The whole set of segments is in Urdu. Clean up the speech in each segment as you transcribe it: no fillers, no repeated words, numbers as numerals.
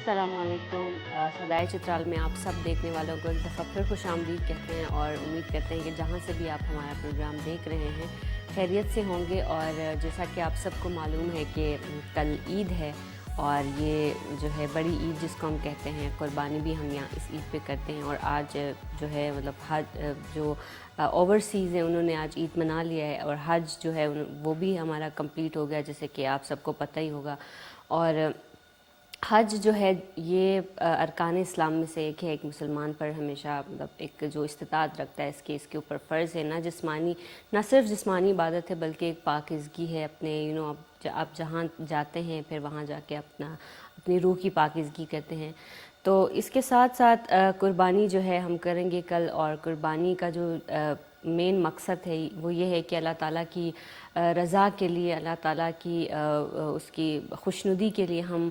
السلام علیکم. صدائے چترال میں آپ سب دیکھنے والوں کو ایک دفعہ پھر خوش آمدید کہتے ہیں اور امید کرتے ہیں کہ جہاں سے بھی آپ ہمارا پروگرام دیکھ رہے ہیں خیریت سے ہوں گے. اور جیسا کہ آپ سب کو معلوم ہے کہ کل عید ہے اور یہ جو ہے بڑی عید جس کو ہم کہتے ہیں، قربانی بھی ہم یہاں اس عید پہ کرتے ہیں. اور آج جو ہے مطلب حج جو اوورسیز ہیں انہوں نے آج عید منا لیا ہے اور حج جو ہے وہ بھی ہمارا کمپلیٹ ہو گیا، جیسے کہ آپ سب کو پتہ ہی ہوگا. اور حج جو ہے یہ ارکان اسلام میں سے ایک ہے. ایک مسلمان پر ہمیشہ مطلب ایک جو استطاعت رکھتا ہے اس کے اوپر فرض ہے، نہ صرف جسمانی عبادت ہے بلکہ ایک پاکیزگی ہے. اپنے آپ جہاں جاتے ہیں پھر وہاں جا کے اپنی روح کی پاکیزگی کرتے ہیں. تو اس کے ساتھ ساتھ قربانی جو ہے ہم کریں گے کل. اور قربانی کا جو مین مقصد ہے وہ یہ ہے کہ اللہ تعالیٰ کی رضا کے لیے، اللہ تعالیٰ کی اس کی خوشنودی کے لیے ہم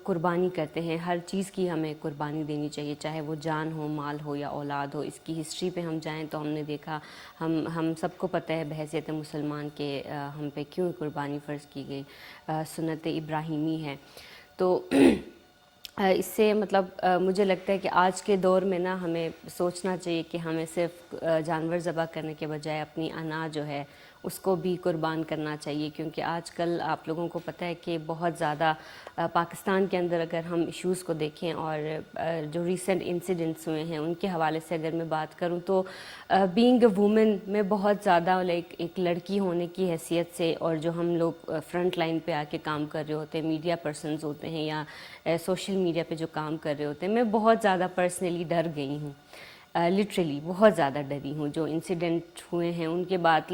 قربانی کرتے ہیں. ہر چیز کی ہمیں قربانی دینی چاہیے، چاہے وہ جان ہو، مال ہو یا اولاد ہو. اس کی ہسٹری پہ ہم جائیں تو ہم نے دیکھا، ہم سب کو پتہ ہے بحیثیت مسلمان کے ہم پہ کیوں قربانی فرض کی گئی. سنت ابراہیمی ہے. تو اس سے مطلب مجھے لگتا ہے کہ آج کے دور میں نا ہمیں سوچنا چاہیے کہ ہمیں صرف جانور ذبح کرنے کے بجائے اپنی انا جو ہے اس کو بھی قربان کرنا چاہیے. کیونکہ آج کل آپ لوگوں کو پتہ ہے کہ بہت زیادہ پاکستان کے اندر اگر ہم ایشوز کو دیکھیں اور جو ریسنٹ انسیڈنٹس ہوئے ہیں ان کے حوالے سے اگر میں بات کروں تو بینگ اے وومن میں بہت زیادہ ایک لڑکی ہونے کی حیثیت سے، اور جو ہم لوگ فرنٹ لائن پہ آ کے کام کر رہے ہوتے ہیں، میڈیا پرسنز ہوتے ہیں یا سوشل میڈیا پہ جو کام کر رہے ہوتے ہیں، میں بہت زیادہ پرسنلی ڈر گئی ہوں. لٹرلی بہت زیادہ ڈری ہوں. جو انسیڈنٹ ہوئے ہیں ان کے بعد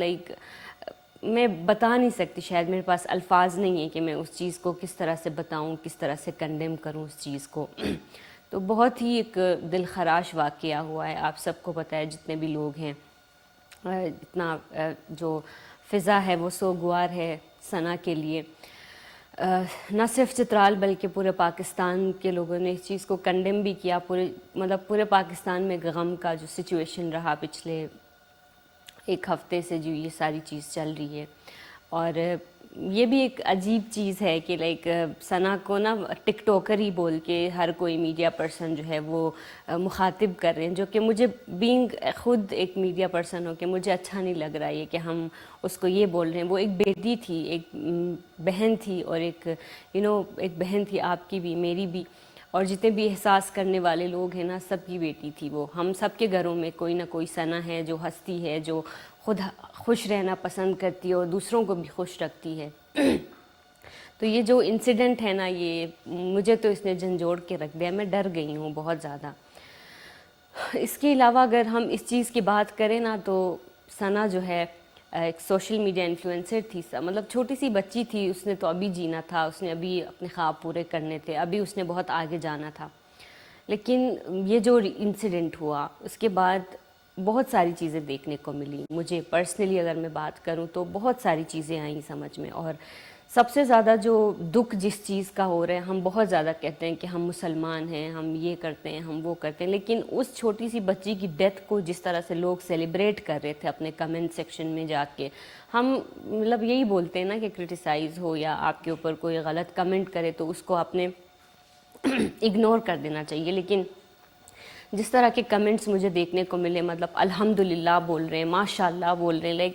میں بتا نہیں سکتی، شاید میرے پاس الفاظ نہیں ہیں کہ میں اس چیز کو کس طرح سے بتاؤں، کس طرح سے کنڈیم کروں اس چیز کو. تو بہت ہی ایک دل خراش واقعہ ہوا ہے. آپ سب کو پتہ ہے جتنے بھی لوگ ہیں، اتنا جو فضا ہے وہ سوگوار ہے ثنا کے لیے. نہ صرف چترال بلکہ پورے پاکستان کے لوگوں نے اس چیز کو کنڈیم بھی کیا. پورے پاکستان میں غم کا جو سچویشن رہا پچھلے ایک ہفتے سے جو یہ ساری چیز چل رہی ہے. اور یہ بھی ایک عجیب چیز ہے کہ ثنا کو نا ٹک ٹاکر ہی بول کے ہر کوئی میڈیا پرسن جو ہے وہ مخاطب کر رہے ہیں، جو کہ مجھے بینگ خود ایک میڈیا پرسن ہو کے مجھے اچھا نہیں لگ رہا ہے کہ ہم اس کو یہ بول رہے ہیں. وہ ایک بیٹی تھی، ایک بہن تھی، اور ایک بہن تھی آپ کی بھی، میری بھی، اور جتنے بھی احساس کرنے والے لوگ ہیں نا سب کی بیٹی تھی وہ. ہم سب کے گھروں میں کوئی نہ کوئی ثنا ہے جو ہستی ہے، جو خود خوش رہنا پسند کرتی ہے اور دوسروں کو بھی خوش رکھتی ہے. تو یہ جو انسیڈنٹ ہے نا، یہ مجھے تو اس نے جھنجھوڑ کے رکھ دیا. میں ڈر گئی ہوں بہت زیادہ. اس کے علاوہ اگر ہم اس چیز کی بات کریں نا تو ثنا جو ہے ایک سوشل میڈیا انفلوئنسر تھی. مطلب چھوٹی سی بچی تھی، اس نے تو ابھی جینا تھا، اس نے ابھی اپنے خواب پورے کرنے تھے، ابھی اس نے بہت آگے جانا تھا. لیکن یہ جو انسیڈنٹ ہوا اس کے بعد بہت ساری چیزیں دیکھنے کو ملی. مجھے پرسنلی اگر میں بات کروں تو بہت ساری چیزیں آئیں سمجھ میں. اور سب سے زیادہ جو دکھ جس چیز کا ہو رہا ہے، ہم بہت زیادہ کہتے ہیں کہ ہم مسلمان ہیں، ہم یہ کرتے ہیں، ہم وہ کرتے ہیں، لیکن اس چھوٹی سی بچی کی ڈیتھ کو جس طرح سے لوگ سیلیبریٹ کر رہے تھے اپنے کمنٹ سیکشن میں جا کے، ہم مطلب یہی بولتے ہیں نا کہ کرٹیسائز ہو یا آپ کے اوپر کوئی غلط کمنٹ کرے تو اس کو آپ نے اگنور کر دینا چاہیے. لیکن جس طرح کے کمنٹس مجھے دیکھنے کو ملے، مطلب الحمدللہ بول رہے ہیں، ماشاء اللہ بول رہے ہیں،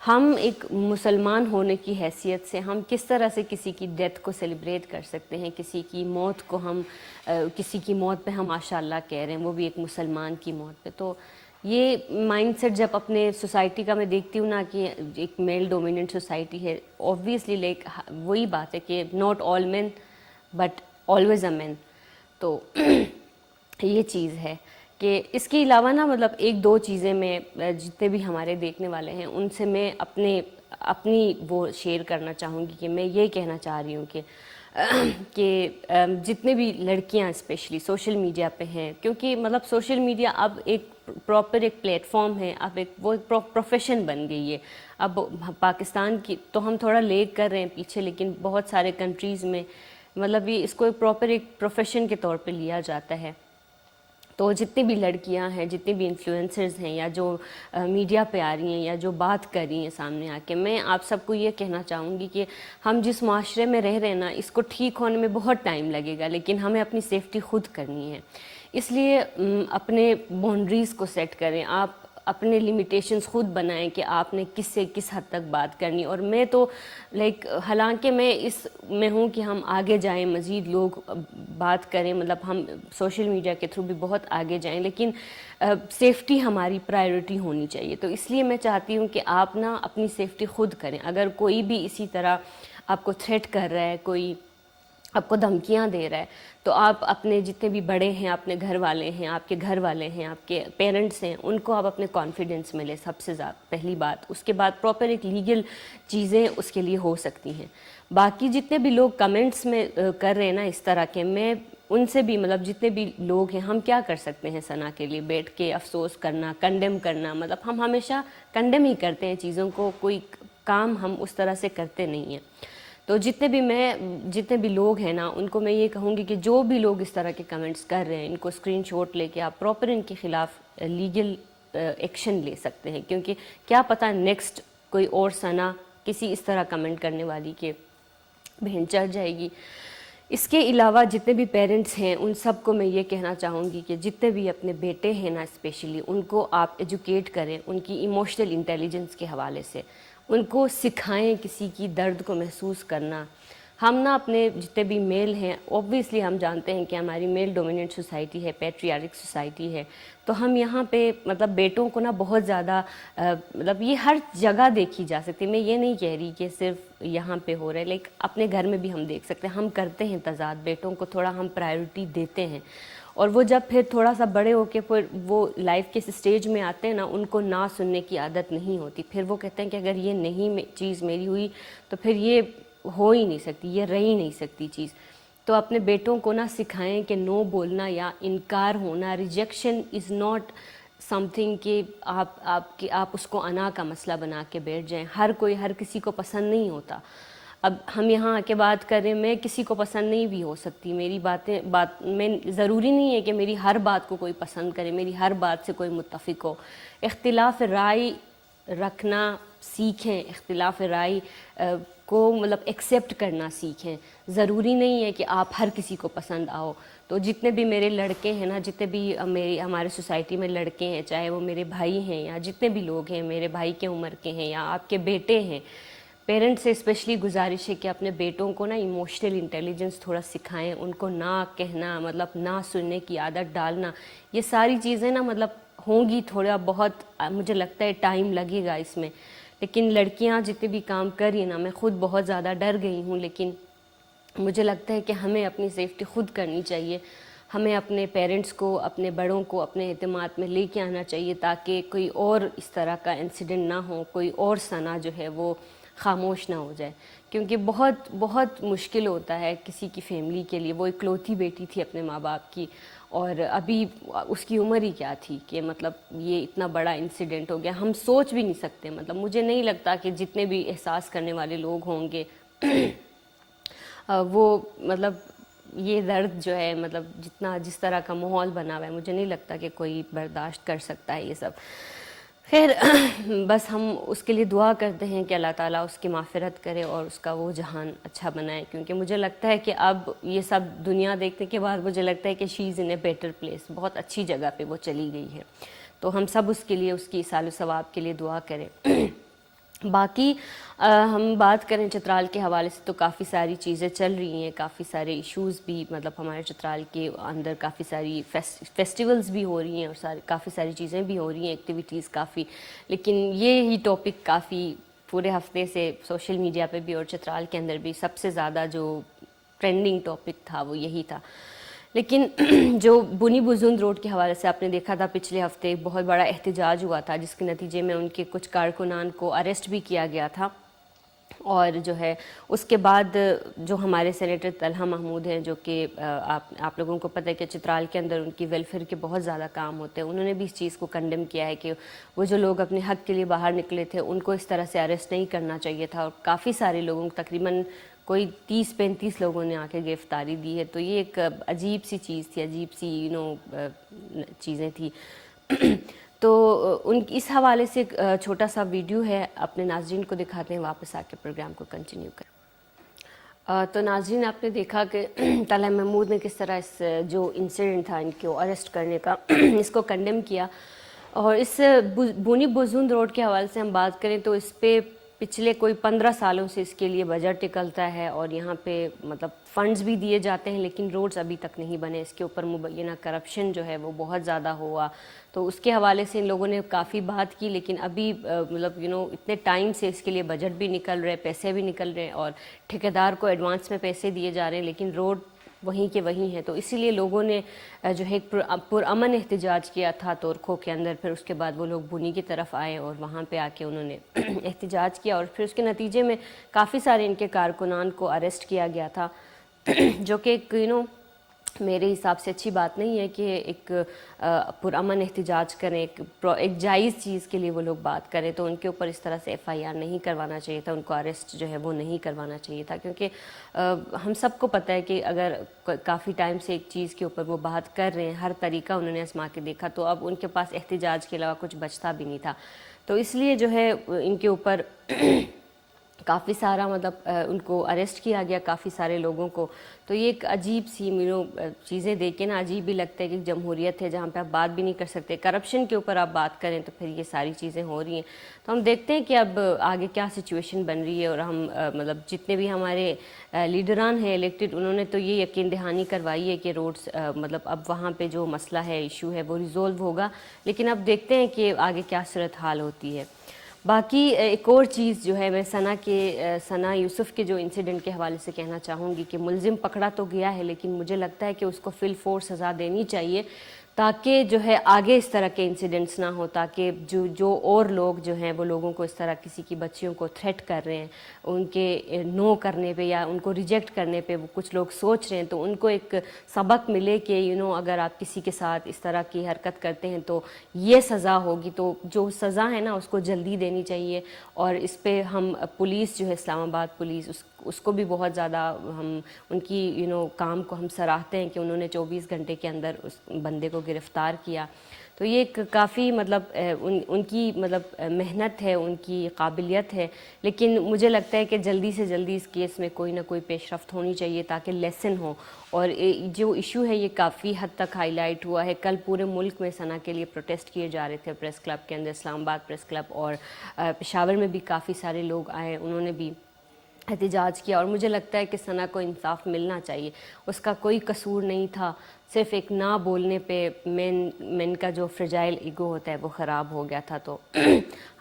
ہم ایک مسلمان ہونے کی حیثیت سے ہم کس طرح سے کسی کی ڈیتھ کو سیلیبریٹ کر سکتے ہیں، کسی کی موت پہ ہم ماشاء اللہ کہہ رہے ہیں، وہ بھی ایک مسلمان کی موت پہ. تو یہ مائنڈ سیٹ جب اپنے سوسائٹی کا میں دیکھتی ہوں نا کہ ایک میل ڈومیننٹ سوسائٹی ہے، اوبویسلی وہی بات ہے کہ not all men but always a man. تو یہ چیز ہے کہ اس کے علاوہ نا مطلب ایک دو چیزیں میں جتنے بھی ہمارے دیکھنے والے ہیں ان سے میں اپنی وہ شیئر کرنا چاہوں گی کہ میں یہ کہنا چاہ رہی ہوں کہ جتنے بھی لڑکیاں اسپیشلی سوشل میڈیا پہ ہیں، کیونکہ مطلب سوشل میڈیا اب ایک پراپر ایک پلیٹ فارم ہے، اب وہ پروفیشن بن گئی ہے. اب پاکستان کی تو ہم تھوڑا لیگ کر رہے ہیں پیچھے، لیکن بہت سارے کنٹریز میں مطلب یہ اس کو پراپر ایک پروفیشن کے طور پہ لیا جاتا ہے. تو جتنی بھی لڑکیاں ہیں، جتنی بھی انفلوئنسرز ہیں یا جو میڈیا پہ آ رہی ہیں یا جو بات کر رہی ہیں سامنے آ کے، میں آپ سب کو یہ کہنا چاہوں گی کہ ہم جس معاشرے میں رہ رہے ہیں نا، اس کو ٹھیک ہونے میں بہت ٹائم لگے گا، لیکن ہمیں اپنی سیفٹی خود کرنی ہے. اس لیے اپنے باؤنڈریز کو سیٹ کریں، آپ اپنے لیمیٹیشنز خود بنائیں کہ آپ نے کس سے کس حد تک بات کرنی. اور میں تو حالانکہ میں اس میں ہوں کہ ہم آگے جائیں، مزید لوگ بات کریں، مطلب ہم سوشل میڈیا کے تھرو بھی بہت آگے جائیں، لیکن سیفٹی ہماری پرائیورٹی ہونی چاہیے. تو اس لیے میں چاہتی ہوں کہ آپ نا اپنی سیفٹی خود کریں. اگر کوئی بھی اسی طرح آپ کو تھریٹ کر رہا ہے، کوئی آپ کو دھمکیاں دے رہا ہے، تو آپ اپنے جتنے بھی بڑے ہیں، اپنے گھر والے ہیں، آپ کے گھر والے ہیں، آپ کے پیرنٹس ہیں، ان کو آپ اپنے کانفیڈنس میں لیں سب سے زیادہ پہلی بات. اس کے بعد پراپر ایک لیگل چیزیں اس کے لیے ہو سکتی ہیں. باقی جتنے بھی لوگ کمنٹس میں کر رہے ہیں نا اس طرح کے، میں ان سے بھی مطلب جتنے بھی لوگ ہیں، ہم کیا کر سکتے ہیں ثنا کے لیے بیٹھ کے افسوس کرنا، کنڈیم کرنا. مطلب ہم ہمیشہ کنڈیم ہی کرتے ہیں چیزوں کو، کوئی کام ہم اس طرح سے کرتے نہیں ہیں. تو جتنے بھی لوگ ہیں نا، ان کو میں یہ کہوں گی کہ جو بھی لوگ اس طرح کے کمنٹس کر رہے ہیں، ان کو اسکرین شاٹ لے کے آپ پراپر ان کے خلاف لیگل ایکشن لے سکتے ہیں. کیونکہ کیا پتہ نیکسٹ کوئی اور ثنا کسی اس طرح کمنٹ کرنے والی کے بہن چڑھ جائے گی. اس کے علاوہ جتنے بھی پیرنٹس ہیں، ان سب کو میں یہ کہنا چاہوں گی کہ جتنے بھی اپنے بیٹے ہیں نا اسپیشلی، ان کو آپ ایجوکیٹ کریں ان کی ایموشنل انٹیلیجنس کے حوالے سے. ان کو سکھائیں کسی کی درد کو محسوس کرنا. ہم نا اپنے جتنے بھی میل ہیں، اوبویسلی ہم جانتے ہیں کہ ہماری میل ڈومیننٹ سوسائٹی ہے، پیٹریارک سوسائٹی ہے، تو ہم یہاں پہ مطلب بیٹوں کو نا بہت زیادہ مطلب یہ ہر جگہ دیکھی جا سکتی. میں یہ نہیں کہہ رہی کہ صرف یہاں پہ ہو رہا ہے، لیکن اپنے گھر میں بھی ہم دیکھ سکتے ہیں. ہم کرتے ہیں تضاد، بیٹوں کو تھوڑا ہم پرائیورٹی دیتے ہیں، اور وہ جب پھر تھوڑا سا بڑے ہو کے پھر وہ لائف کے اسٹیج میں آتے ہیں نا، ان کو نہ سننے کی عادت نہیں ہوتی. پھر وہ کہتے ہیں کہ اگر یہ نہیں چیز میری ہوئی تو پھر یہ ہو ہی نہیں سکتی، یہ رہ ہی نہیں سکتی چیز. تو اپنے بیٹوں کو نہ سکھائیں کہ نو بولنا یا انکار ہونا، rejection is not some thing کہ آپ اس کو انا کا مسئلہ بنا کے بیٹھ جائیں. ہر کسی کو پسند نہیں ہوتا. اب ہم یہاں آ کے بات کر رہے ہیں، میں کسی کو پسند نہیں بھی ہو سکتی. میری میں ضروری نہیں ہے کہ میری ہر بات کو کوئی پسند کرے، میری ہر بات سے کوئی متفق ہو. اختلاف رائے رکھنا سیکھیں، اختلاف رائے کو مطلب ایکسیپٹ کرنا سیکھیں. ضروری نہیں ہے کہ آپ ہر کسی کو پسند آؤ. تو جتنے بھی میرے لڑکے ہیں نا، جتنے بھی ہمارے سوسائٹی میں لڑکے ہیں، چاہے وہ میرے بھائی ہیں یا جتنے بھی لوگ ہیں میرے بھائی کے عمر کے ہیں یا آپ کے بیٹے ہیں، پیرنٹس سے اسپیشلی گزارش ہے کہ اپنے بیٹوں کو نا ایموشنل انٹیلیجنس تھوڑا سکھائیں. ان کو نہ کہنا، مطلب نہ سننے کی عادت ڈالنا، یہ ساری چیزیں نا مطلب ہوں گی. تھوڑا بہت مجھے لگتا ہے ٹائم لگے گا اس میں، لیکن لڑکیاں جتنے بھی کام کر رہی ہیں نا، میں خود بہت زیادہ ڈر گئی ہوں. لیکن مجھے لگتا ہے کہ ہمیں اپنی سیفٹی خود کرنی چاہیے. ہمیں اپنے پیرنٹس کو، اپنے بڑوں کو اپنے اعتماد میں لے کے آنا چاہیے، تاکہ کوئی اور اس طرح کا انسیڈنٹ نہ ہو، کوئی اور ثنا جو ہے وہ خاموش نہ ہو جائے. کیونکہ بہت بہت مشکل ہوتا ہے کسی کی فیملی کے لیے. وہ اکلوتی بیٹی تھی اپنے ماں باپ کی، اور ابھی اس کی عمر ہی کیا تھی کہ مطلب یہ اتنا بڑا انسیڈنٹ ہو گیا. ہم سوچ بھی نہیں سکتے. مطلب مجھے نہیں لگتا کہ جتنے بھی احساس کرنے والے لوگ ہوں گے وہ مطلب یہ درد جو ہے، مطلب جس طرح کا ماحول بنا ہوا ہے، مجھے نہیں لگتا کہ کوئی برداشت کر سکتا ہے یہ سب. خیر بس ہم اس کے لیے دعا کرتے ہیں کہ اللہ تعالیٰ اس کی مغفرت کرے اور اس کا وہ جہان اچھا بنائے. کیونکہ مجھے لگتا ہے کہ اب یہ سب دنیا دیکھنے کے بعد مجھے لگتا ہے کہ شی از ان اے بیٹر پلیس، بہت اچھی جگہ پہ وہ چلی گئی ہے. تو ہم سب اس کے لیے، اس کی اصال و ثواب کے لیے دعا کریں. باقی ہم بات کریں چترال کے حوالے سے تو کافی ساری چیزیں چل رہی ہیں، کافی سارے ایشوز بھی، مطلب ہمارے چترال کے اندر کافی ساری فیسٹیولز بھی ہو رہی ہیں اور کافی ساری چیزیں بھی ہو رہی ہیں، ایکٹیویٹیز کافی. لیکن یہ ہی ٹاپک کافی پورے ہفتے سے سوشل میڈیا پہ بھی اور چترال کے اندر بھی سب سے زیادہ جو ٹرینڈنگ ٹاپک تھا وہ یہی تھا. لیکن جو بنی بزند روڈ کے حوالے سے آپ نے دیکھا تھا پچھلے ہفتے ایک بہت بڑا احتجاج ہوا تھا، جس کے نتیجے میں ان کے کچھ کارکنان کو اریسٹ بھی کیا گیا تھا. اور جو ہے اس کے بعد جو ہمارے سینیٹر طلحہ محمود ہیں، جو کہ آپ لوگوں کو پتہ ہے کہ چترال کے اندر ان کی ویلفیئر کے بہت زیادہ کام ہوتے ہیں، انہوں نے بھی اس چیز کو کنڈیم کیا ہے کہ وہ جو لوگ اپنے حق کے لیے باہر نکلے تھے ان کو اس طرح سے اریسٹ نہیں کرنا چاہیے تھا. اور کافی سارے لوگوں، تقریباً کوئی 30-35 لوگوں نے آ کے گرفتاری دی ہے. تو یہ ایک عجیب سی چیز تھی, عجیب سی چیزیں تھیں. تو اس حوالے سے ایک چھوٹا سا ویڈیو ہے, اپنے ناظرین کو دکھاتے ہیں, واپس آ کے پروگرام کو کنٹینیو کریں. تو ناظرین, آپ نے دیکھا کہ طلحہ محمود نے کس طرح اس جو انسیڈنٹ تھا ان کو اریسٹ کرنے کا اس کو کنڈیم کیا. اور اس بونی بزون روڈ کے حوالے سے ہم بات کریں تو اس پہ پچھلے کوئی 15 سالوں سے اس کے لیے بجٹ نکلتا ہے, اور یہاں پہ مطلب فنڈز بھی دیے جاتے ہیں, لیکن روڈز ابھی تک نہیں بنے. اس کے اوپر مبینہ کرپشن جو ہے وہ بہت زیادہ ہوا. تو اس کے حوالے سے ان لوگوں نے کافی بات کی, لیکن ابھی مطلب اتنے ٹائم سے اس کے لیے بجٹ بھی نکل رہے, پیسے بھی نکل رہے, اور ٹھیکیدار کو ایڈوانس میں پیسے دیے جا رہے ہیں, لیکن روڈ وہیں کے وہیں ہیں. تو اسی لیے لوگوں نے جو ہے ایک پرامن احتجاج کیا تھا تورکھو کے اندر. پھر اس کے بعد وہ لوگ بونی کی طرف آئے اور وہاں پہ آ کے انہوں نے احتجاج کیا, اور پھر اس کے نتیجے میں کافی سارے ان کے کارکنان کو اریسٹ کیا گیا تھا, جو کہ ایک میرے حساب سے اچھی بات نہیں ہے کہ ایک پرامن احتجاج کریں, ایک جائز چیز کے لیے وہ لوگ بات کریں. تو ان کے اوپر اس طرح سے FIR نہیں کروانا چاہیے تھا, ان کو اریسٹ جو ہے وہ نہیں کروانا چاہیے تھا, کیونکہ ہم سب کو پتہ ہے کہ اگر کافی ٹائم سے ایک چیز کے اوپر وہ بات کر رہے ہیں, ہر طریقہ انہوں نے آزما کے دیکھا, تو اب ان کے پاس احتجاج کے علاوہ کچھ بچتا بھی نہیں تھا. تو اس لیے جو ہے ان کے اوپر کافی سارا مطلب ان کو اریسٹ کیا گیا, کافی سارے لوگوں کو. تو یہ ایک عجیب سی چیزیں دیکھ کے نا عجیب بھی لگتا ہے کہ جمہوریت ہے جہاں پہ آپ بات بھی نہیں کر سکتے, کرپشن کے اوپر آپ بات کریں تو پھر یہ ساری چیزیں ہو رہی ہیں. تو ہم دیکھتے ہیں کہ اب آگے کیا سچویشن بن رہی ہے, اور ہم مطلب جتنے بھی ہمارے لیڈران ہیں الیکٹڈ, انہوں نے تو یہ یقین دہانی کروائی ہے کہ روڈز مطلب اب وہاں پہ جو مسئلہ ہے, ایشو ہے, وہ ریزولو ہوگا. لیکن اب دیکھتے ہیں کہ آگے کیا صورتحال ہوتی ہے. باقی ایک اور چیز جو ہے میں ثنا یوسف کے جو انسیڈنٹ کے حوالے سے کہنا چاہوں گی کہ ملزم پکڑا تو گیا ہے, لیکن مجھے لگتا ہے کہ اس کو فل فورس سزا دینی چاہیے, تاکہ جو ہے آگے اس طرح کے انسیڈنٹس نہ ہو, تاکہ جو اور لوگ جو ہیں وہ لوگوں کو اس طرح کسی کی بچیوں کو تھریٹ کر رہے ہیں, ان کے نو کرنے پہ یا ان کو ریجیکٹ کرنے پہ وہ کچھ لوگ سوچ رہے ہیں, تو ان کو ایک سبق ملے کہ اگر آپ کسی کے ساتھ اس طرح کی حرکت کرتے ہیں تو یہ سزا ہوگی. تو جو سزا ہے نا اس کو جلدی دینی چاہیے, اور اس پہ ہم پولیس جو ہے اسلام آباد پولیس اس کو بھی بہت زیادہ ہم ان کی کام کو ہم سراہتے ہیں کہ انہوں نے 24 گھنٹے کے اندر اس بندے کو گرفتار کیا. تو یہ ایک کافی مطلب ان کی مطلب محنت ہے, ان کی قابلیت ہے, لیکن مجھے لگتا ہے کہ جلدی سے جلدی اس کیس میں کوئی نہ کوئی پیش رفت ہونی چاہیے تاکہ لیسن ہو. اور جو ایشو ہے یہ کافی حد تک ہائی لائٹ ہوا ہے. کل پورے ملک میں ثنا کے لیے پروٹیسٹ کیے جا رہے تھے پریس کلب کے اندر, اسلام آباد پریس کلب, اور پشاور میں بھی کافی سارے لوگ آئے, انہوں نے بھی احتجاج کیا. اور مجھے لگتا ہے کہ ثنا کو انصاف ملنا چاہیے, اس کا کوئی قصور نہیں تھا, صرف ایک نہ بولنے پہ مین کا جو فرجائل ایگو ہوتا ہے وہ خراب ہو گیا تھا. تو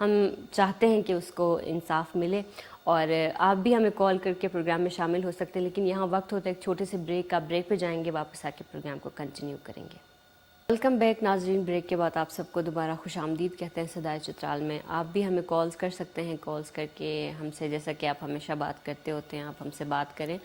ہم چاہتے ہیں کہ اس کو انصاف ملے, اور آپ بھی ہمیں کال کر کے پروگرام میں شامل ہو سکتے ہیں. لیکن یہاں وقت ہوتا ہے ایک چھوٹے سے بریک کا, بریک پہ جائیں گے, واپس آ کے پروگرام کو کنٹینیو کریں گے. ویلکم بیک ناظرین. بریک کے بعد آپ سب کو دوبارہ خوش آمدید کہتے ہیں صدائے چترال میں. آپ بھی ہمیں کالز کر سکتے ہیں, کالز کر کے ہم سے, جیسا کہ آپ ہمیشہ بات کرتے ہوتے ہیں, آپ ہم سے بات کریں.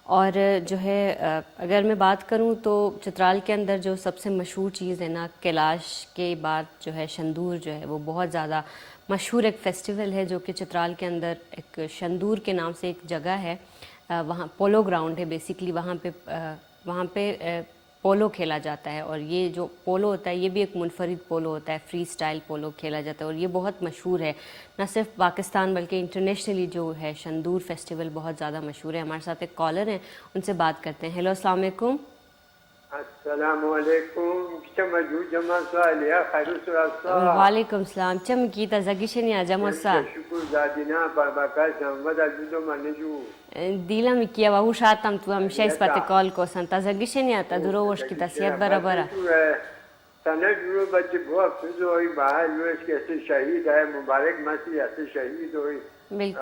اور جو ہے اگر میں بات کروں تو چترال کے اندر جو سب سے مشہور چیز ہے نا, کیلاش کے بعد جو ہے شندور جو ہے وہ بہت زیادہ مشہور ایک فیسٹیول ہے, جو کہ چترال کے اندر ایک شندور کے نام سے ایک جگہ ہے, وہاں پولو گراؤنڈ ہے بیسیکلی, وہاں پہ پولو کھیلا جاتا ہے. اور یہ جو پولو ہوتا ہے یہ بھی ایک منفرد پولو ہوتا ہے, فری سٹائل پولو کھیلا جاتا ہے, اور یہ بہت مشہور ہے نہ صرف پاکستان بلکہ انٹرنیشنلی. جو ہے شندور فیسٹیول بہت زیادہ مشہور ہے. ہمارے ساتھ ایک کالر ہیں, ان سے بات کرتے ہیں. ہیلو, السلام علیکم. السلام علیکم. جمع سوالیہ خیر وعلیکم السلام. چم کی تزگیشن یا جمع سا شکر زادینا بابا محمد عزیزو منجو دیلم کیا و شاتم تو همیشه اسپات کال کو سن تزگیشن یا تا دروش کی تصیت برابر تنجرو بچ بہت خوش ہوئی باہر لوش کے ایسے شہید ہے, مبارک مسیح ایسے شہید ہوئی,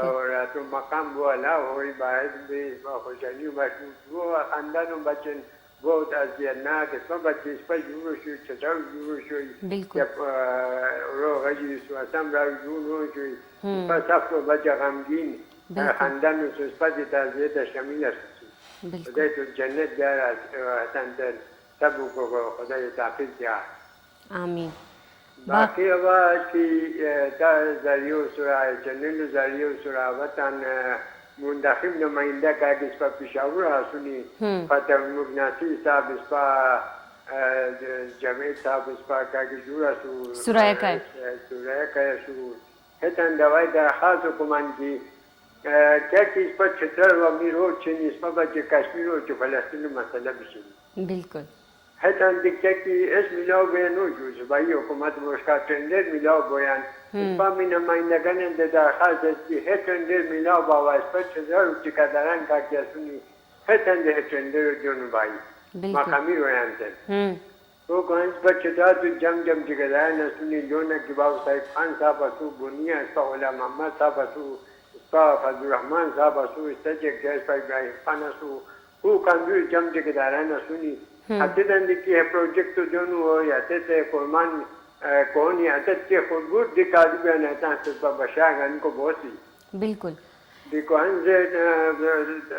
اور تو مقام وہ اللہ ہوئی باہر بھی خوشنی مشہور وہ خاندان و بچن بہت اذیتناک, اس میں بچے اس پر جورو شوئی چچاو جورو شوئی جب رو غجی سواسم راو جورو شوئی پر سب کو بچہ غمگین خاندان و سوسپت تعزیت شمیل است. خدای تو جنت بیار حسن در سب کو خدای تحفیظ دیا. آمین. باقی آواز کی تا ذریعہ سرائے جنن ذریعہ سراوتاً منتخب نمائندہ کا کہ اس پر پشاور سنی فتح ناصر صاحب اس پر جاوید صاحب اس پر کا کہ جورا سورہ کا سو ہتن دوائی درخواست حکومت کی کیا کہ اس پر چھتر و امیر ہو چھنی اس پر بچے کشمیر ہو چھو فلسطین مسئلہ بچنی بالکل ہتن دیکھتے کہ اس ملاو بیانو جو صبحی حکومت میں اس کا ٹینڈر ملاو بیان اس پر میں نمائندگان درخواست کی ہے ٹینڈر ملاو باوا اس پر چھتر و ٹکاداران کا کیا سنی ہتن دے ٹینڈر جونو بائی مقامی رویان تن تو کہاں اس پر چھتر تو جم ٹکاداران سنی لونا کی باو صاحب خان صاحب اسو بنیا اس پر غلام محمد صاحب اسو فضل الرحمن صاحب اسو استجک جیس پر ابراہیم خان اسو وہ کامبیور جم ٹکاداران سنی حتیدن دیکی ہے پروجیکٹ جونو ہو یا تیتے قرمان کونی حتیت کے خودگوٹ دیکھا دی بیان ہے تاں سب بشاگ ان کو بہت سی بالکل دیکھو ہنزے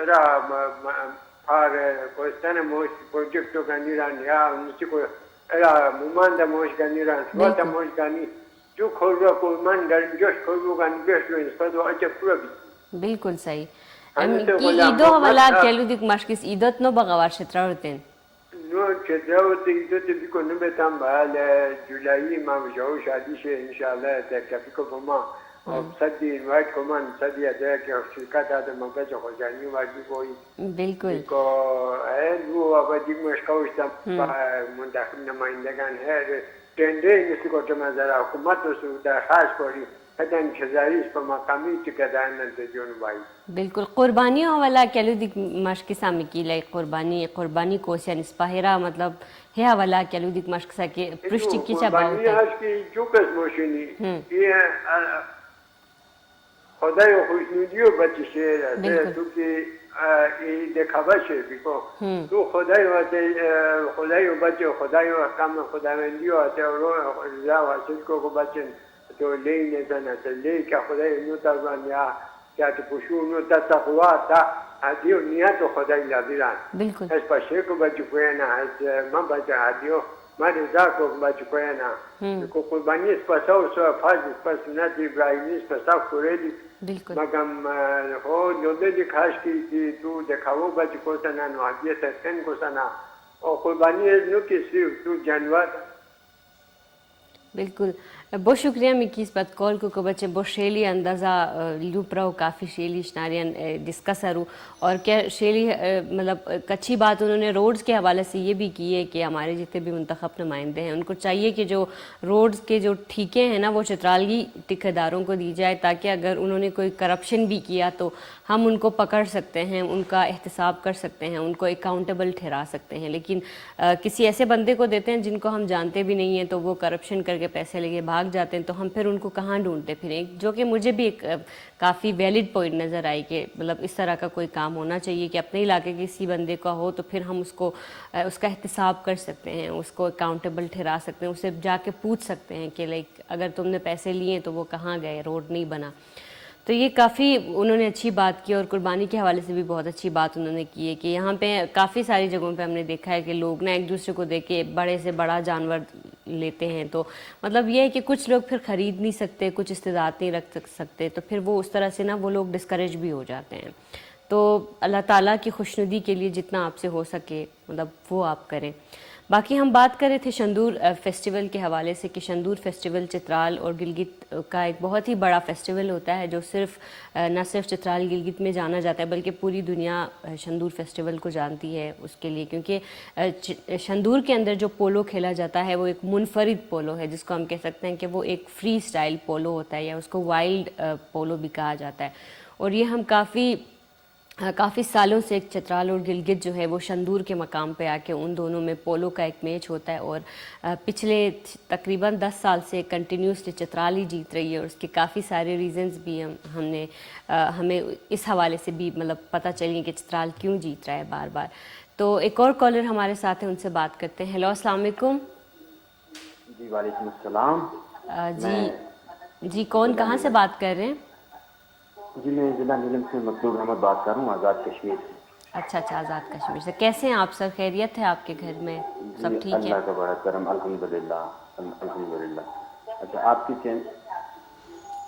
را پھار کوستان موش پروجیکٹو کا نیران یا انسی کو را مماندہ موش کا نیران سواتا موش کا نی جو کھولو قرمان گرن جوش کھولو کا نیبیش جو انس پر دو اچھا پورا بھی بالکل صحیح کی ایدو حوالا کیلو دیکھ مشکس ایدوت نو بغوار شترا ہوتے ہیں نو چھتراو تیدوت بیکو نبیتام بحال جولائی ما بجاو شادی شے انشاءاللہ تیکا بیکو بما صدی انوائٹ کمان صدی ادھا کہ شرکت آدھا مبجا خوزانی واجی کوئی بالکل بیکو ہے نو آبا دیگ مشکاوشتا منتخب نمائندگان ہے ٹینڈر نسی کو تمازارا حکومت سو درخواست کوری ہدن چھزاریس پا مقامی چکدان ننتے جون بائی بالکل قربانی والا کیلو دیکھ مشکی سامی کی لائے قربانی کوس یا نسپاہرہ مطلب ہے والا کیلو دیکھ مشک سا کہ پرشتی کی چا باوتا قربانی ہاش کی جو کس موشنی یہ خدای خوشنودیو بچی شیر ہے تو کہ دیکھاوا شیر بیکو تو خدای بچے خدای احکام خداوندیو آتے اور رضا حاصل کو بچن تو لے نزنه ته لے که خدای نو تا ونیا که تو پوشو نو تا تقوا تا هدیو نیت خدای لابیران بالکل اس پشه کو بچو کوینا اس من بچو هدیو من رضا کو بچو کوینا کو قربانی اس پسا و سو فاز اس پس سنت ابراهیمی اس پسا کوریدی بالکل مگم ہو لوده دی خاش کی تو دکھاو بچو کو سنا نو هدیه تسکن کو سنا اور قربانی اس نو کی صرف تو جانور بالکل بہت شکریہ میں کس بات کال کو بچے بہت شیلی اندازہ لوپ رہو کافی شیلی شناریاں ڈسکس کروں اور کیا شیلی مطلب اچھی بات انہوں نے روڈز کے حوالے سے یہ بھی کی ہے کہ ہمارے جتنے بھی منتخب نمائندے ہیں ان کو چاہیے کہ جو روڈز کے جو ٹھیکے ہیں نا وہ چترالگی ٹھیکیداروں کو دی جائے تاکہ اگر انہوں نے کوئی کرپشن بھی کیا تو ہم ان کو پکڑ سکتے ہیں ان کا احتساب کر سکتے ہیں ان کو اکاؤنٹیبل ٹھہرا سکتے ہیں لیکن کسی ایسے بندے کو دیتے ہیں جن کو ہم جانتے بھی نہیں ہیں تو وہ کرپشن کر کے پیسے لے کے بھاگ جاتے ہیں تو ہم پھر ان کو کہاں ڈھونڈتے پھریں جو کہ مجھے بھی ایک کافی ویلڈ پوائنٹ نظر آئی کہ مطلب اس طرح کا کوئی کام ہونا چاہیے کہ اپنے علاقے کے کسی بندے کا ہو تو پھر ہم اس کا احتساب کر سکتے ہیں اس کو اکاؤنٹیبل ٹھہرا سکتے ہیں اسے جا کے پوچھ سکتے ہیں کہ لائک اگر تم نے پیسے لیے تو وہ کہاں گئے روڈ نہیں بنا تو یہ کافی انہوں نے اچھی بات کی اور قربانی کے حوالے سے بھی بہت اچھی بات انہوں نے کی ہے کہ یہاں پہ کافی ساری جگہوں پہ ہم نے دیکھا ہے کہ لوگ نا ایک دوسرے کو دیکھ کے بڑے سے بڑا جانور لیتے ہیں تو مطلب یہ ہے کہ کچھ لوگ پھر خرید نہیں سکتے کچھ استعداد نہیں رکھ سکتے تو پھر وہ اس طرح سے نا وہ لوگ ڈسکریج بھی ہو جاتے ہیں تو اللہ تعالیٰ کی خوشنودی کے لیے جتنا آپ سے ہو سکے مطلب وہ آپ کریں باقی ہم بات کر رہے تھے شندور فیسٹیول کے حوالے سے کہ شندور فیسٹیول چترال اور گلگت کا ایک بہت ہی بڑا فیسٹیول ہوتا ہے جو نہ صرف چترال گلگت میں جانا جاتا ہے بلکہ پوری دنیا شندور فیسٹیول کو جانتی ہے اس کے لیے کیونکہ شندور کے اندر جو پولو کھیلا جاتا ہے وہ ایک منفرد پولو ہے جس کو ہم کہہ سکتے ہیں کہ وہ ایک فری سٹائل پولو ہوتا ہے یا اس کو وائلڈ پولو بھی کہا جاتا ہے اور یہ ہم کافی سالوں سے ایک چترال اور گلگت جو ہے وہ شندور کے مقام پہ آ کے ان دونوں میں پولو کا ایک میچ ہوتا ہے اور پچھلے تقریباً 10 سال سے کنٹینیوسلی چترال ہی جیت رہی ہے اور اس کے کافی سارے ریزنز بھی ہمیں اس حوالے سے بھی مطلب پتہ چلی کہ چترال کیوں جیت رہا ہے بار بار تو ایک اور کالر ہمارے ساتھ ہیں ان سے بات کرتے ہیں ہیلو السلام علیکم جی وعلیکم السلام جی کون کہاں سے بات کر رہے ہیں جی میں ضلع نیلم سے مطلوب احمد بات کر رہا ہوں آزاد کشمیر سے اچھا آزاد کشمیر سے کیسے ہیں آپ سر خیریت ہے آپ کے گھر میں سب ٹھیک ہے اللہ کا بڑا کرم الحمدللہ اچھا آپ کی چین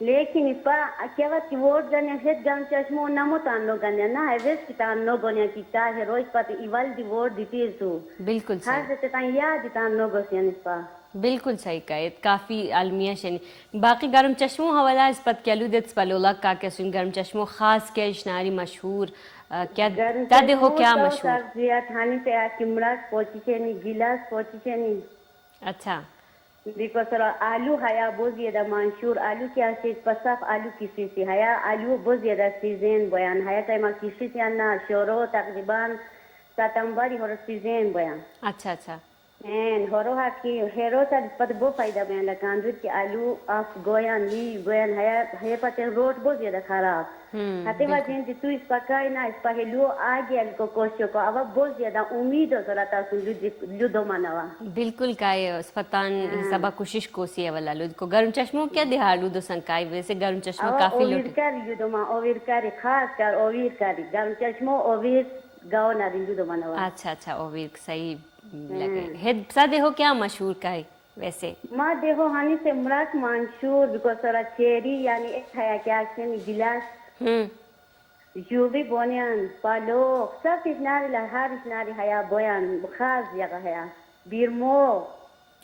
لیکن اس پر کیا وقت ووٹ گنے ہت گام چشمو نمو تان لو گنے نا ایوس کی تان لو گنے کی تا ہے روز پت ایوال دی ووٹ دیتی سو بالکل ہر صحیح، سے تان یاد تان لو گسین اس پر بالکل صحیح کہا کافی عالمیہ شنی باقی گرم چشمو حوالہ اس پت کیلو دیت پلولا کا کسون گرم چشمو خاص کیا اشناری مشہور کیا تدے ہو کیا مشہور سبزیاں تھانی سے کمراس پوچی چنی گلاس پوچی چنی اچھا بیکاز آلو ہیا بہت زیادہ منشور آلو کیا سے پساف آلو کسی سے ہیا آلو بہت زیادہ سیزن بیان ہیا ٹائم کسی سے نا شورو تقریباً ستمبر ہور سیزن بیان اچھا اچھا ہورو کی ہیرو تا پت بہت فائدہ بیان لگان دور کہ آلو آف گویان لی گویان ہیا پتہ روڈ بہت زیادہ خراب ہتے وجہ تو اس پکائی نا اس پہ لو آگے کو کوششوں کو اب بہت زیادہ امید ہو سرا تا لدو منوا بالکل کائے اسپتان سبا کوشش کوسی ہے والا لود کو گرم چشموں کیا دہاڑو دو سنکائی ویسے گرم چشمہ کافی لوگ اویر کر لدو ما اویر کر خاص کر اویر کر گرم چشمو اویر گاؤ نہ لدو منوا اچھا اچھا اویر صحیح لگے ہد سادے ہو کیا مشہور کائے ویسے ما دیکھو ہانی سے مراد منشور بیکاز سرا چیری یعنی ایک ہے کیا گلاس جو بھی بونیان پالوک سب اتناری ہر اتناری حیا بویان خاص جگہ ہے بیرمو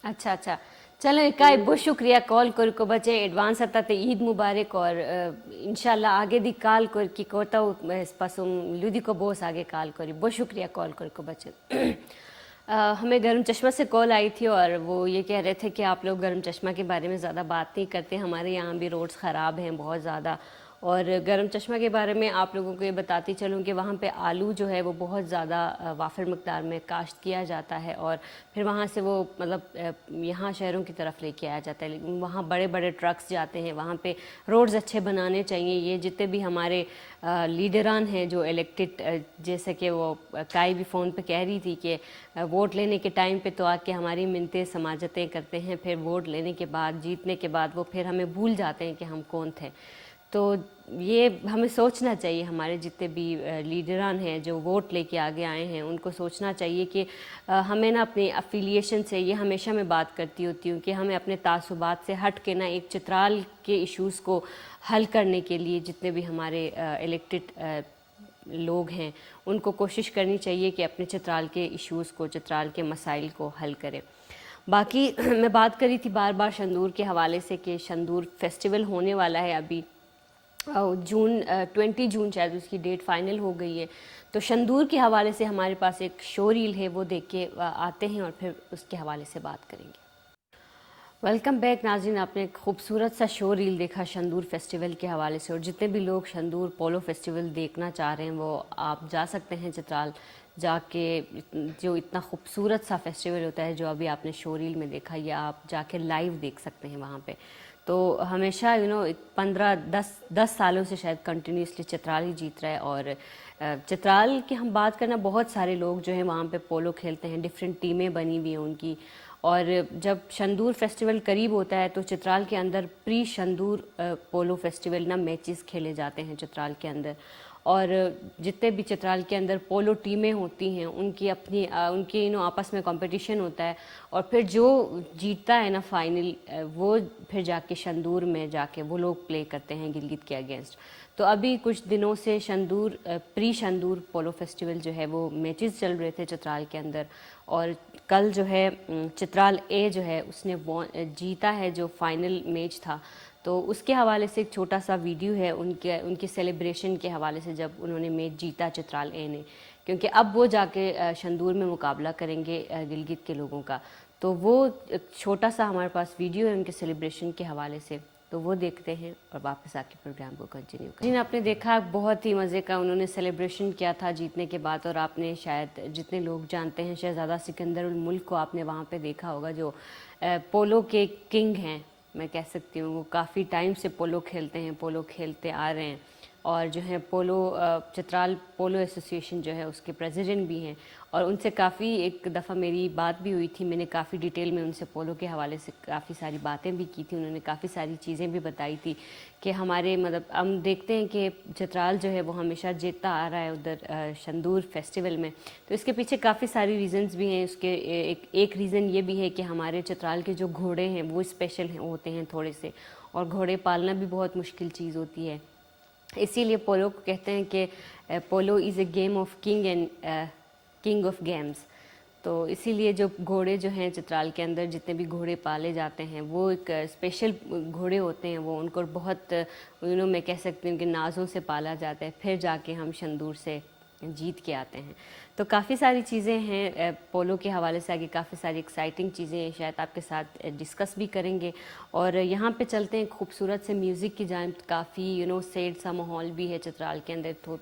اچھا اچھا چلو ایک بہت شکریہ کال کر کو بچے ایڈوانس آتا تے عید مبارک اور انشاءاللہ آگے دی کال کر کی کوتا پسوں لودی کو بہت آگے کال کری بہت شکریہ کال کر کو بچے ہمیں گرم چشمہ سے کال آئی تھی اور وہ یہ کہہ رہے تھے کہ آپ لوگ گرم چشمہ کے بارے میں زیادہ بات نہیں کرتے ہمارے یہاں بھی روڈز خراب ہیں بہت زیادہ اور گرم چشمہ کے بارے میں آپ لوگوں کو یہ بتاتی چلوں کہ وہاں پہ آلو جو ہے وہ بہت زیادہ وافر مقدار میں کاشت کیا جاتا ہے اور پھر وہاں سے وہ مطلب یہاں شہروں کی طرف لے کے آیا جاتا ہے لیکن وہاں بڑے بڑے ٹرکس جاتے ہیں وہاں پہ روڈز اچھے بنانے چاہیے یہ جتنے بھی ہمارے لیڈران ہیں جو الیکٹڈ جیسے کہ وہ کائی بھی فون پہ کہہ رہی تھی کہ ووٹ لینے کے ٹائم پہ تو آ کے ہماری منتیں سماجتیں کرتے ہیں پھر ووٹ لینے کے بعد جیتنے کے بعد وہ پھر ہمیں بھول جاتے ہیں کہ ہم کون تھے تو یہ ہمیں سوچنا چاہیے ہمارے جتنے بھی لیڈران ہیں جو ووٹ لے کے آگے آئے ہیں ان کو سوچنا چاہیے کہ ہمیں نا اپنی افیلیشن سے یہ ہمیشہ میں بات کرتی ہوتی ہوں کہ ہمیں اپنے تعصبات سے ہٹ کے نا ایک چترال کے ایشوز کو حل کرنے کے لیے جتنے بھی ہمارے الیکٹڈ لوگ ہیں ان کو کوشش کرنی چاہیے کہ اپنے چترال کے ایشوز کو چترال کے مسائل کو حل کریں باقی میں بات کری تھی بار بار شندور کے حوالے سے کہ شندور فیسٹیول ہونے والا ہے ابھی جون 20 جون شاید اس کی ڈیٹ فائنل ہو گئی ہے تو شندور کے حوالے سے ہمارے پاس ایک شو ریل ہے وہ دیکھ کے آتے ہیں اور پھر اس کے حوالے سے بات کریں گے ویلکم بیک ناظرین آپ نے ایک خوبصورت سا شو ریل دیکھا شندور فیسٹیول کے حوالے سے اور جتنے بھی لوگ شندور پولو فیسٹیول دیکھنا چاہ رہے ہیں وہ آپ جا سکتے ہیں چترال جا کے جو اتنا خوبصورت سا فیسٹیول ہوتا ہے جو ابھی آپ نے شو ریل میں دیکھا یا آپ جا کے لائیو دیکھ سکتے ہیں وہاں پہ تو ہمیشہ 10 سالوں سے شاید کنٹینیوسلی چترال ہی جیت رہا ہے اور چترال کی ہم بات کرنا بہت سارے لوگ جو ہیں وہاں پہ پولو کھیلتے ہیں ڈفرینٹ ٹیمیں بنی ہوئی ہیں ان کی اور جب شندور فیسٹیول قریب ہوتا ہے تو چترال کے اندر پری شندور پولو فیسٹیول نا میچز کھیلے جاتے ہیں چترال کے اندر اور جتنے بھی چترال کے اندر پولو ٹیمیں ہوتی ہیں ان کی اپنی ان کی آپس میں کمپٹیشن ہوتا ہے اور پھر جو جیتتا ہے نا فائنل وہ پھر جا کے شندور میں جا کے وہ لوگ پلے کرتے ہیں گلگت کے اگینسٹ تو ابھی کچھ دنوں سے شندور پری شندور پولو فیسٹیول جو ہے وہ میچز چل رہے تھے چترال کے اندر اور کل جو ہے چترال اے جو ہے اس نے جیتا ہے جو فائنل میچ تھا تو اس کے حوالے سے ایک چھوٹا سا ویڈیو ہے ان کے سیلیبریشن کے حوالے سے جب انہوں نے میچ جیتا چترال اے نے کیونکہ اب وہ جا کے شندور میں مقابلہ کریں گے گلگت کے لوگوں کا تو وہ ایک چھوٹا سا ہمارے پاس ویڈیو ہے ان کے سیلیبریشن کے حوالے سے تو وہ دیکھتے ہیں اور واپس آ کے پروگرام کو کنٹینیو کریں جن آپ نے دیکھا بہت ہی مزے کا انہوں نے سیلیبریشن کیا تھا جیتنے کے بعد اور آپ نے شاید جتنے لوگ جانتے ہیں شہزادہ سکندر الملک کو آپ نے وہاں پہ دیکھا ہوگا جو پولو کے کنگ ہیں میں کہہ سکتی ہوں وہ کافی ٹائم سے پولو کھیلتے ہیں پولو کھیلتے آ رہے ہیں اور جو ہے پولو چترال پولو ایسوسیشن جو ہے اس کے پریزیڈنٹ بھی ہیں اور ان سے کافی ایک دفعہ میری بات بھی ہوئی تھی میں نے کافی ڈیٹیل میں ان سے پولو کے حوالے سے کافی ساری باتیں بھی کی تھی انہوں نے کافی ساری چیزیں بھی بتائی تھی کہ ہمارے مطلب ہم دیکھتے ہیں کہ چترال جو ہے وہ ہمیشہ جیتتا آ رہا ہے ادھر شندور فیسٹیول میں تو اس کے پیچھے کافی ساری ریزنز بھی ہیں اس کے ایک ریزن یہ بھی ہے کہ ہمارے چترال کے جو گھوڑے ہیں وہ اسپیشل ہوتے ہیں تھوڑے سے اور گھوڑے پالنا بھی بہت مشکل چیز ہوتی ہے. اسی لیے پولو کو کہتے ہیں کہ polo is a game of king and king of games. تو اسی لیے جو گھوڑے جو ہیں چترال کے اندر جتنے بھی گھوڑے پالے جاتے ہیں وہ ایک اسپیشل گھوڑے ہوتے ہیں. وہ ان کو بہت میں کہہ سکتی ہوں کہ نازوں سے پالا جاتا ہے, پھر جا کے ہم شندور سے جیت کے آتے ہیں. تو کافی ساری چیزیں ہیں پولو کے حوالے سے, آگے کافی ساری ایکسائٹنگ چیزیں ہیں, شاید آپ کے ساتھ ڈسکس بھی کریں گے. اور یہاں پہ چلتے ہیں خوبصورت سے میوزک کی جانب. کافی سیڈ سا ماحول بھی ہے چترال کے اندر, تو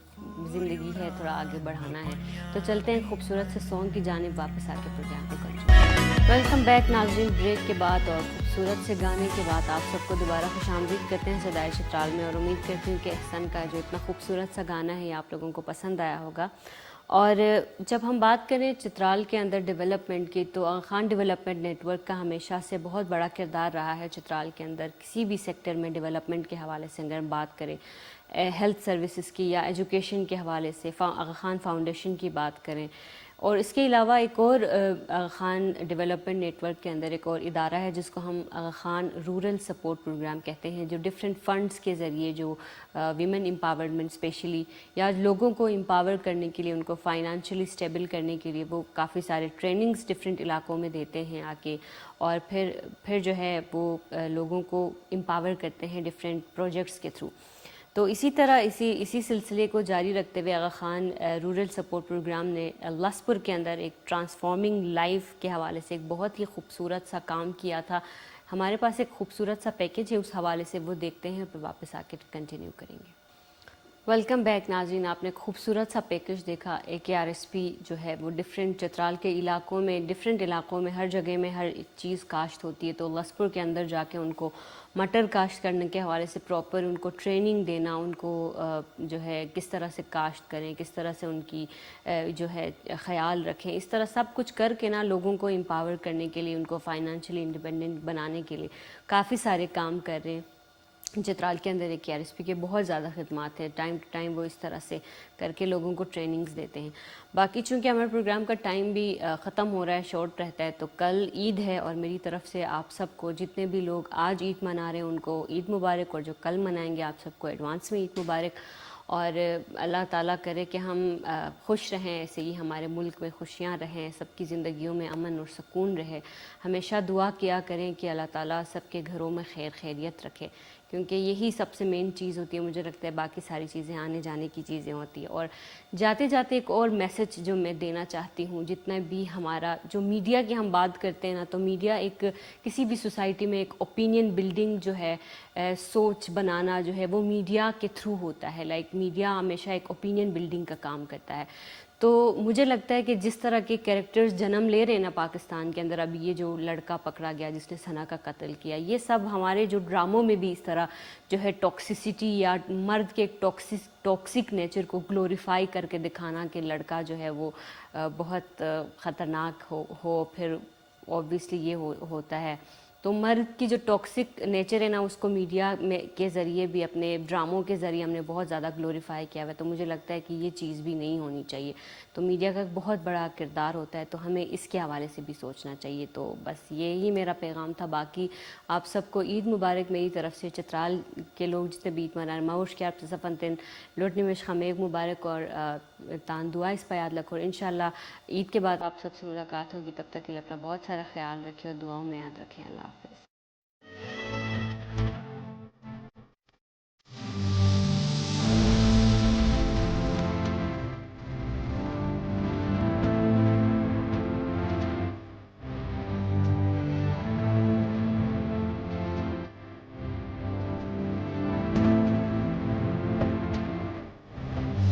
زندگی ہے, تھوڑا آگے بڑھانا ہے. تو چلتے ہیں خوبصورت سے سانگ کی جانب, واپس آ کے پروگرام کو کنٹینیو. ویلکم بیک ناظرین, بریک کے بعد اور خوبصورت سے گانے کے بعد آپ سب کو دوبارہ خوش آمدید کرتے ہیں صدائے چترال میں. اور امید کرتی ہوں کہ احسن کا جو اتنا خوبصورت سا گانا ہے یہ آپ لوگوں کو پسند آیا ہوگا. اور جب ہم بات کریں چترال کے اندر ڈیولپمنٹ کی, تو آغا خان ڈیولپمنٹ نیٹ ورک کا ہمیشہ سے بہت بڑا کردار رہا ہے چترال کے اندر. کسی بھی سیکٹر میں ڈیولپمنٹ کے حوالے سے اگر ہم بات کریں, ہیلتھ سروسز کی یا ایجوکیشن کے حوالے سے آغا خان فاؤنڈیشن کی بات کریں. اور اس کے علاوہ ایک اور آغا خان ڈیولپمنٹ نیٹ ورک کے اندر ایک اور ادارہ ہے جس کو ہم آغا خان رورل سپورٹ پروگرام کہتے ہیں, جو ڈفرینٹ فنڈز کے ذریعے جو ویمن امپاورمنٹ اسپیشلی یا لوگوں کو امپاور کرنے کے لیے, ان کو فائنانشلی اسٹیبل کرنے کے لیے وہ کافی سارے ٹریننگز ڈفرینٹ علاقوں میں دیتے ہیں آ کے, اور پھر جو ہے وہ لوگوں کو امپاور کرتے ہیں ڈفرینٹ پروجیکٹس کے تھرو. تو اسی طرح اسی سلسلے کو جاری رکھتے ہوئے آغا خان رورل سپورٹ پروگرام نے لسپور کے اندر ایک ٹرانسفارمنگ لائف کے حوالے سے ایک بہت ہی خوبصورت سا کام کیا تھا. ہمارے پاس ایک خوبصورت سا پیکیج ہے, اس حوالے سے وہ دیکھتے ہیں, پھر واپس آ کے کنٹینیو کریں گے. ویلکم بیک ناظرین, آپ نے خوبصورت سا پیکج دیکھا. AKRSP جو ہے وہ ڈفرینٹ چترال کے علاقوں میں, ڈفرینٹ علاقوں میں ہر جگہ میں ہر چیز کاشت ہوتی ہے. تو لسپور کے اندر جا کے ان کو مٹر کاشت کرنے کے حوالے سے پراپر ان کو ٹریننگ دینا, ان کو جو ہے کس طرح سے کاشت کریں, کس طرح سے ان کی جو ہے خیال رکھیں, اس طرح سب کچھ کر کے نا لوگوں کو امپاور کرنے کے لیے, ان کو فائنانشلی انڈیپینڈنٹ بنانے کے لیے کافی سارے کام کر رہے ہیں. چترال کے اندر AKRSP کے بہت زیادہ خدمات ہیں, ٹائم ٹو ٹائم وہ اس طرح سے کر کے لوگوں کو ٹریننگز دیتے ہیں. باقی چونکہ ہمارے پروگرام کا ٹائم بھی ختم ہو رہا ہے, شارٹ رہتا ہے, تو کل عید ہے اور میری طرف سے آپ سب کو, جتنے بھی لوگ آج عید منا رہے ہیں ان کو عید مبارک, اور جو کل منائیں گے آپ سب کو ایڈوانس میں عید مبارک. اور اللہ تعالیٰ کرے کہ ہم خوش رہیں, ایسے ہی ہمارے ملک میں خوشیاں رہیں, سب کی زندگیوں میں امن اور سکون رہے. ہمیشہ دعا کیا کریں کہ اللہ تعالیٰ سب کے گھروں میں خیریت رکھے, کیونکہ یہی سب سے مین چیز ہوتی ہے. مجھے لگتا ہے باقی ساری چیزیں آنے جانے کی چیزیں ہوتی ہیں. اور جاتے جاتے ایک اور میسج جو میں دینا چاہتی ہوں, جتنا بھی ہمارا جو میڈیا کی ہم بات کرتے ہیں نا, تو میڈیا ایک کسی بھی سوسائٹی میں ایک اوپینین بلڈنگ جو ہے, سوچ بنانا جو ہے وہ میڈیا کے تھرو ہوتا ہے. لائک میڈیا ہمیشہ ایک اوپینین بلڈنگ کا کام کرتا ہے. تو مجھے لگتا ہے کہ جس طرح کے کیریکٹرز جنم لے رہے ہیں نا پاکستان کے اندر, ابھی یہ جو لڑکا پکڑا گیا جس نے ثنا کا قتل کیا, یہ سب ہمارے جو ڈراموں میں بھی اس طرح جو ہے ٹاکسیسٹی یا مرد کے ایک ٹاکسک نیچر کو گلوریفائی کر کے دکھانا کہ لڑکا جو ہے وہ بہت خطرناک ہو پھر اوبویسلی یہ ہوتا ہے. تو مرد کی جو ٹاکسک نیچر ہے نا, اس کو میڈیا میں کے ذریعے بھی, اپنے ڈراموں کے ذریعے ہم نے بہت زیادہ گلوریفائی کیا ہوا ہے. تو مجھے لگتا ہے کہ یہ چیز بھی نہیں ہونی چاہیے. تو میڈیا کا ایک بہت بڑا کردار ہوتا ہے, تو ہمیں اس کے حوالے سے بھی سوچنا چاہیے. تو بس یہی میرا پیغام تھا. باقی آپ سب کو عید مبارک میری طرف سے. چترال کے لوگ جتنے بھی عید منا رہے ہیں, ماوش کے آپ سفنتن لوٹنی میں خمیگ مبارک, اور تان دعا اس پہ یاد رکھو. اور انشاءاللہ عید کے بعد آپ سب سے ملاقات ہوگی. تب تک کے لیے اپنا بہت سارا خیال رکھیں اور دعاؤں میں یاد رکھیں. اللہ حافظ.